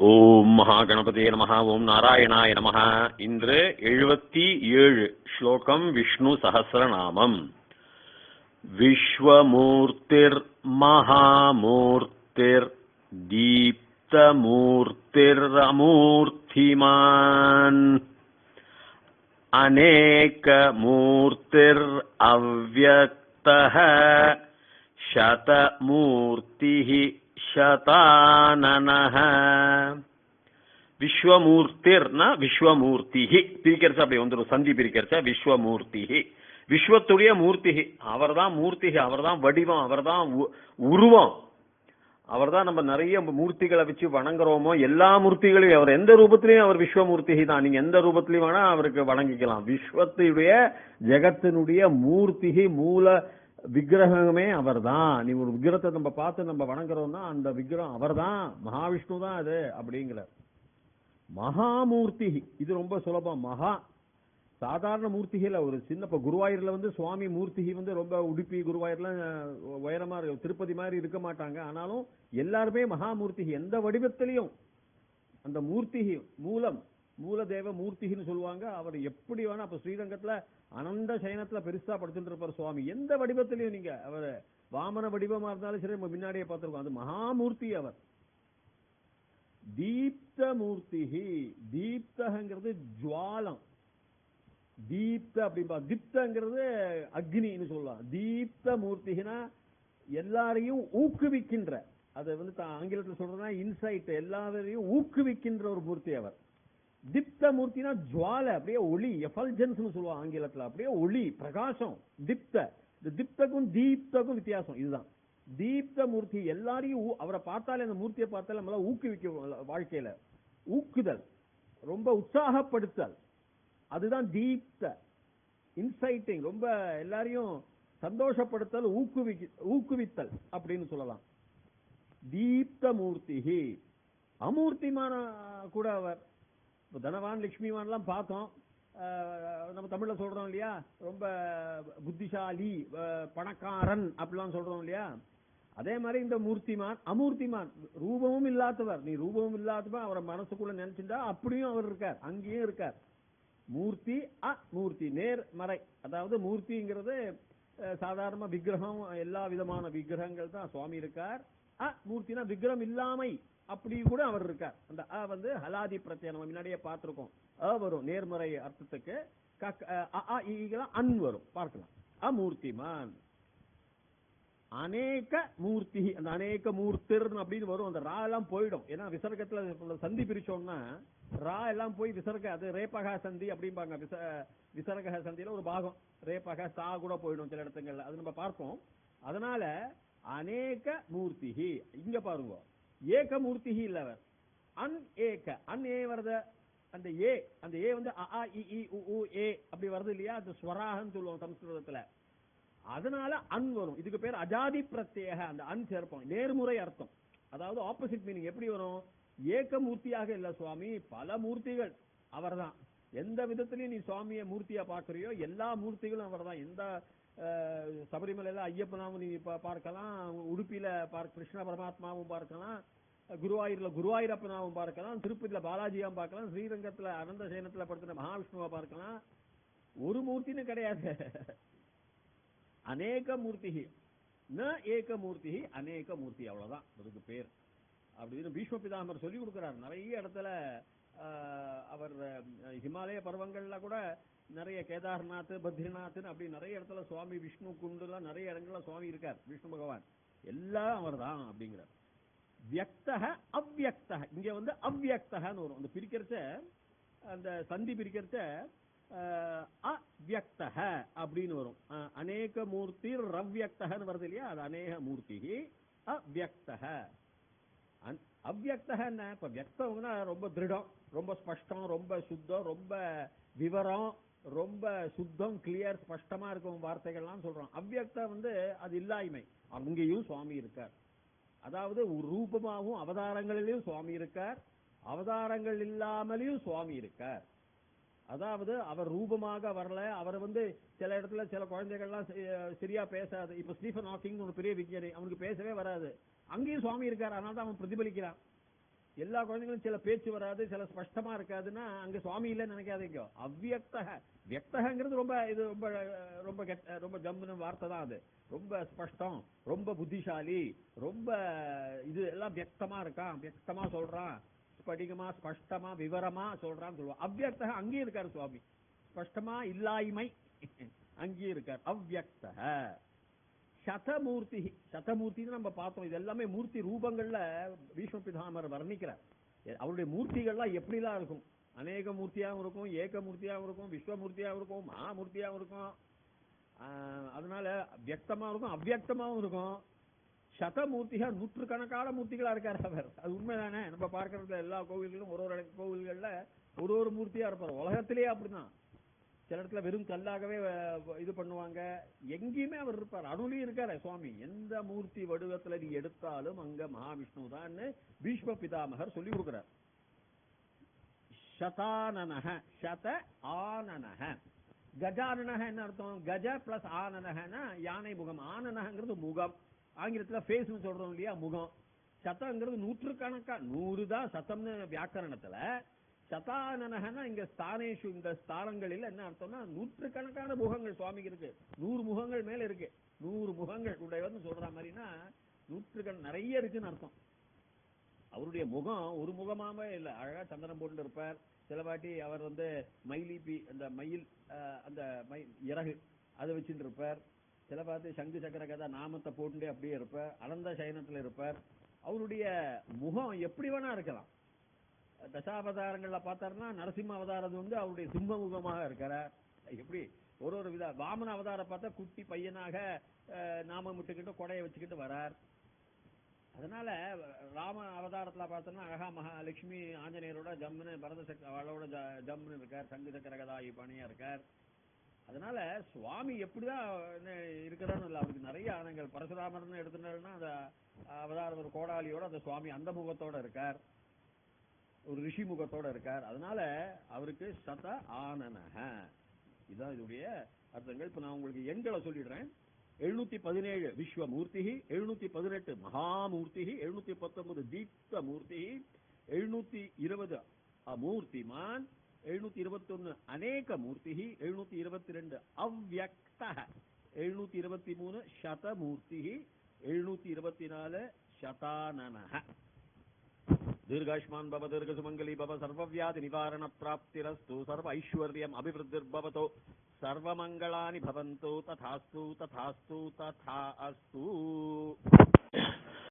ஓம் மகாகணபதியே நமஹ. ஓம் நாராயணாய நமஹ. இன்று 77 ஸ்லோகம் விஷ்ணு சஹஸ்ரநாமம். விஸ்வமூர்த்திர் மகாமூர்த்திர் தீப்தமூர்த்திர் அமூர்த்திமான் அநேகமூர்த்திர் அவ்யக்தஹ சதமூர்த்திஹி சதானனஹ. விஸ்வமூர்த்திர்னா விஸ்வமூர்த்திஹி பிரிக்கிறச்ச அப்படி வந்துடும், சந்தி பிரிக்கிறச்ச விஸ்வமூர்த்திஹி, விஸ்வத்துடைய மூர்த்திஹி. அவர் தான் மூர்த்திஹி, அவர் தான் வடிவம், அவர் தான் உருவம், அவர் தான். நம்ம நிறைய மூர்த்திகளை வச்சு வணங்குறோமோ, எல்லா மூர்த்திகளையும் அவர் எந்த ரூபத்திலையும் அவர் விஸ்வமூர்த்திஹி தான். நீங்க எந்த ரூபத்திலையும் வேணா அவருக்கு வணங்கிக்கலாம். விஸ்வத்துடைய ஜெகத்தினுடைய மூர்த்திஹி, மூல விக்கிரகமே அவர் தான். நீ ஒரு விக்கிரகத்தை நம்ம பார்த்து நம்ம வணங்குறோம்னா அந்த விக்கிரகம் அவர் தான், மகாவிஷ்ணு தான் அது அப்படிங்கிற மகாமூர்த்தி. இது ரொம்ப சுலபம். மகா சாதாரண மூர்த்திகள் ஒரு சின்ன இப்ப குருவாயூர்ல சுவாமி மூர்த்தி ரொம்ப உடுப்பி குருவாயூர்ல உயரமா இருக்கு, திருப்பதி மாதிரி இருக்க மாட்டாங்க. ஆனாலும் எல்லாருமே மகாமூர்த்தி. எந்த வடிவத்திலையும் அந்த மூர்த்தி மூலதேவ மூர்த்தின்னு சொல்லுவாங்க. அவர் எப்படி வேணா, அப்ப ஸ்ரீரங்கத்துல அனந்த சயனத்துல பெருசா படுத்துட்டு இருப்பார் சுவாமி. எந்த வடிவத்திலையும் நீங்க அவர் வாமன வடிவமா இருந்தாலும் சரி, நம்ம முன்னாடியே பார்த்திருக்கோம், அது மகாமூர்த்தி அவர். தீப்த மூர்த்தி. தீப்தங்கிறது ஜுவாலம், தீப்த அப்படின்பா. தீப்தங்கிறது அக்னின்னு சொல்லலாம். தீப்த மூர்த்தினா எல்லாரையும் ஊக்குவிக்கின்ற, அதை ஆங்கிலத்தில் சொல்றதுனா இன்சைட், எல்லாரையும் ஊக்குவிக்கின்ற ஒரு மூர்த்தி அவர். திப்த மூர்த்தினா ஜுவால, அப்படியே ஒளி, எஃபல்ஜன்ஸ் சொல்லுவாங்க ஆங்கிலத்தில், அப்படியே ஒளி பிரகாசம். திப்த, இந்த திப்தக்கும் தீப்தக்கும் வித்தியாசம் இதுதான். தீப்த மூர்த்தி எல்லாரையும் அவரை பார்த்தாலே, அந்த மூர்த்தியை பார்த்தாலே நம்மள ஊக்குவிக்க, வாழ்க்கையில ஊக்குதல், ரொம்ப உற்சாகப்படுத்தல், அதுதான் தீப்த. இன்சைட்டிங், ரொம்ப எல்லாரையும் சந்தோஷப்படுத்தல், ஊக்குவித்தல் அப்படின்னு சொல்லலாம். தீப்த மூர்த்தி. அமூர்த்திமான கூட அவர். தனவான் லட்சுமிவான் எல்லாம் பார்த்தோம், நம்ம தமிழ்ல சொல்றோம் இல்லையா, ரொம்ப புத்திசாலி பணக்காரன் அப்படிலாம் சொல்றோம் இல்லையா. அதே மாதிரி இந்த மூர்த்திமான் அமூர்த்திமான், ரூபமும் இல்லாதவர். நீ ரூபமும் இல்லாதவர் அவரை மனசுக்குள்ள நினைச்சுட்டா அப்படியும் அவர் இருக்கார், அங்கேயும் இருக்கார். மூர்த்தி அமூர்த்தி, நேர்மறை. அதாவது மூர்த்திங்கிறது சாதாரண விக்கிரகம், எல்லா விதமான விக்கிரகங்கள் தான் சுவாமி இருக்கார். மூர்த்தினா விக்கிரகம் இல்லாமை, அப்படி கூட அவர் இருக்கார். அந்த ஹலாதி பிரத்யம் நம்ம முன்னாடியே பார்த்திருக்கோம். வரும் நேர்மறை அர்த்தத்துக்கு, அன் வரும், பார்க்கலாம். அமூர்த்திமான் அநேக மூர்த்தி. அந்த அநேக மூர்த்திர் அப்படின்னு வரும். அந்த ரா எல்லாம் போயிடும், ஏன்னா விசர்க்கத்துல சந்தி பிரிச்சோம்னா ரா எல்லாம் போய் விசர்க, அது ரேபகா சந்தி அப்படிம்பாங்க. விசர்க சந்தியில ஒரு பாகம் ரேபக சா கூட போயிடும் சில இடத்துங்கள்ல, அது நம்ம பார்ப்போம். அதனால அநேக மூர்த்தி. இங்க பாருங்க, ஏக மூர்த்தி இல்லவர். அன் ஏக, அன் ஏ வருத, அந்த ஏ ஏ அப்படி வருது இல்லையா, அது ஸ்வராகன்னு சொல்லுவோம் சம்ஸ்கிருதத்துல. அதனால அன் வரும். இதுக்கு பேர் அஜாதி பிரத்யேக. அந்த அன் சேர்ப்போம், நேர்முறை அர்த்தம். அதாவது ஆப்போசிட் மீனிங். எப்படி வரும்? ஏக மூர்த்தியாக இல்ல சுவாமி, பல மூர்த்திகள் அவர் தான். எந்த விதத்திலையும் நீ சுவாமியை மூர்த்தியா பார்க்கறியோ எல்லா மூர்த்திகளும் அவர் தான். எந்த சபரிமலையில ஐயப்பனாவும் நீ பார்க்கலாம், உடுப்பியில கிருஷ்ண பரமாத்மாவும் பார்க்கலாம், குருவாயூர்ல குருவாயூரப்பனாவும் பார்க்கலாம், திருப்பதியில பாலாஜியாவும் பார்க்கலாம், ஸ்ரீரங்கத்துல அனந்த சயனத்துல படுத்துற மகாவிஷ்ணுவா பார்க்கலாம். ஒரு மூர்த்தின்னு கிடையாது, அநேக மூர்த்தி. ந ஏக மூர்த்தி, அநேக மூர்த்தி, அவ்வளவுதான் அதுக்கு பேர். அப்படின்னு பீஷ்ம பிதாமர் சொல்லி கொடுக்கிறார் நிறைய இடத்துல. அவர் ஹிமாலய பர்வங்கள்ல கூட நிறைய கேதார்நாத், பத்ரிநாத் அப்படி நிறைய இடத்துல சுவாமி விஷ்ணு குண்டுலாம் நிறைய இடங்கள்ல சுவாமி இருக்கார், விஷ்ணு பகவான். எல்லாம் அவர் தான் அப்படிங்கிறார். வியக்தஹ அவ்யக்தஹ. இங்க அவ்யக்தஹன்னு வரும். அந்த பிரிக்கிறச்ச, அந்த சந்தி பிரிக்கிறச்ச அவ்யக்தஹ அப்படின்னு வரும். அநேக மூர்த்தி ரவ்யக்தஹன்னு வருது இல்லையா, அது அநேக மூர்த்தி அவ்யக்தஹ. அவ்யக்தஹ என்ன? இப்ப வியக்தம்னா ரொம்ப திருடம், ரொம்ப ஸ்பஷ்டம், ரொம்ப சுத்தம், ரொம்ப விவரம், ரொம்ப சுத்தம், கிளியர், ஸ்பஷ்டமா இருக்கும் வார்த்தைகள்லாம் சொல்றோம். அவ்யக்த அது இல்லாய்மை. அங்கேயும் சுவாமி இருக்கார். அதாவது ரூபமாகவும் அவதாரங்களிலும் சுவாமி இருக்கார், அவதாரங்கள் இல்லாமலையும் சுவாமி இருக்கார். அதாவது அவர் ரூபமாக வரல. அவர் சில இடத்துல சில குழந்தைகள்லாம் சரியா பேசாது. இப்ப ஸ்டீஃபன் ஹாக்கிங் ஒரு பெரிய விஞ்ஞானி, அவனுக்கு பேசவே வராது, அங்கேயும் சுவாமி இருக்கார். அதனால தான் அவன் பிரதிபலிக்கிறான். எல்லா குழந்தைகளும் சில பேச்சு வராது, சில ஸ்பஷ்டமா இருக்காதுன்னா அங்க சுவாமி இல்லைன்னு நினைக்காதீங்க. அவ்வியக்தக, வியக்தகங்கிறது ரொம்ப இது ரொம்ப ரொம்ப ரொம்ப ஜம்முன்னு வார்த்தை தான் அது. ரொம்ப ஸ்பஷ்டம், ரொம்ப புத்திசாலி, ரொம்ப இது எல்லாம் வியக்தமா இருக்கான், வியக்தமா சொல்றான், ஸ்படிகமா ஸ்பஷ்டமா விவரமா சொல்றான்னு சொல்லுவான். அவ்வியக்தக அங்கேயும் இருக்காரு சுவாமி, ஸ்பஷ்டமா இல்லாய்மை அங்கேயும் இருக்கார். அவ்வியக்தக சதமூர்த்தி, சதமூர்த்தின்னு நம்ம பார்த்தோம். இது எல்லாமே மூர்த்தி ரூபங்கள்ல பீஷ்ம பிதாமர் வர்ணிக்கிறார். அவருடைய மூர்த்திகள்லாம் எப்படிலாம் இருக்கும், அநேக மூர்த்தியாகவும் இருக்கும், ஏக மூர்த்தியாகவும் இருக்கும், விஸ்வமூர்த்தியாகவும் இருக்கும், மகாமூர்த்தியாகவும் இருக்கும். அதனால வியக்தமா இருக்கும், அவ்வியக்தமாகவும் இருக்கும். சதமூர்த்திகள், நூற்றுக்கணக்கான மூர்த்திகளா இருக்காரு அவர். அது உண்மைதானே? நம்ம பார்க்கறதுல எல்லா கோவில்களும் ஒரு ஒரு கோவில்கள்ல ஒரு ஒரு மூர்த்தியா இருப்பார். உலகத்திலேயே அப்படிதான். சில இடத்துல வெறும் கல்லாகவே இது பண்ணுவாங்க. எங்கேயுமே அவர் இருப்பார். அருளையும் இருக்காரு சுவாமி. எந்த மூர்த்தி வடிவத்துல நீ எடுத்தாலும் அங்க மகாவிஷ்ணு தான் பீஷ்ம பிதாமகர் சொல்லி கொடுக்கிறார். சதானனஹ, சத ஆனனஹ. கஜானனஹ என்ன அர்த்தம்? கஜ பிளஸ் ஆனனஹனா யானை முகம். ஆனனஹங்கிறது முகம், ஆங்கிலத்துல ஃபேஸ்னு சொல்றோம் இல்லையா, முகம். சதங்கிறது நூற்றுக்கணக்கா, 100 தான் சதம்னு வியாக்கரணத்துல. சதானனஹனா இங்க ஸ்தானேஷு, இந்த ஸ்தானங்களில் என்ன அர்த்தம்னா நூற்றுக்கணக்கான முகங்கள் சுவாமிக்கு இருக்கு. 100 முகங்கள் மேல இருக்கு. 100 முகங்கள் உடையவர்னு சொல்ற மாதிரினா நிறைய இருக்குன்னு அர்த்தம். அவருடைய முகம் ஒரு முகமாவே இல்ல, அழகா சந்தனம் போட்டு இருப்பார். சில வாட்டி அவர் மயிலிபி, அந்த மயில், அந்த இறகு அதை வச்சுட்டு இருப்பார். சில பார்த்து சங்கு சக்கர கதா நாமத்தை போட்டுட்டே அப்படியே இருப்பார். அனந்த சயனத்துல இருப்பார். அவருடைய முகம் எப்படி வேணா இருக்கலாம். தசாவதாரங்கள்ல பார்த்தாருன்னா நரசிம்ம அவதாரம் அவருடைய சிம்ம முகமாக இருக்கிறார். எப்படி ஒரு ஒரு வித வாமன அவதாரம் பார்த்தா குட்டி பையனாக நாமம் விட்டுக்கிட்டு கொடையை வச்சுக்கிட்டு வரார். அதனால ராம அவதாரத்துல பார்த்தோம்னா அழகா மகாலட்சுமி ஆஞ்சநேயரோட ஜம்முன்னு பரத அவளோட ஜம்முன்னு இருக்கார். சங்கு சக்கர கதாயி பணியா இருக்கார். அதனால சுவாமி எப்படிதான் இருக்கிறான்னு இல்லை, அவருக்கு நிறைய ஆனங்கள். பரசுராமர்னு எடுத்துட்டோம்னா அந்த அவதாரம் ஒரு கோடாலியோட அந்த சுவாமி அந்த முகத்தோட இருக்கார், ஒரு ரிஷி முகத்தோட இருக்கார். அதனால அவருக்கு சத ஆனனஹ, இதுதான் இதோடைய அர்த்தங்கள். இப்ப நான் உங்களுக்கு எண்களை சொல்லிடுறேன். 717 விஸ்வமூர்த்தி, 718 மகாமூர்த்தி, 719 தீப்த மூர்த்தி, 720 அமூர்த்திமான், 721 அநேக மூர்த்தி, 722 அவ்யக்த, 723 சதமூர்த்தி, 724 சதானனஹ. दीर्घायुष्मान भव, दीर्घ सुमंगली भव, सर्वव्याधि निवारण प्राप्तिरस्तु, सर्व ऐश्वर्यम अभिवृद्धिर्भवतु, सर्वमंगलानि भवन्तु, तथास्तु तथास्तु तथा अस्तु।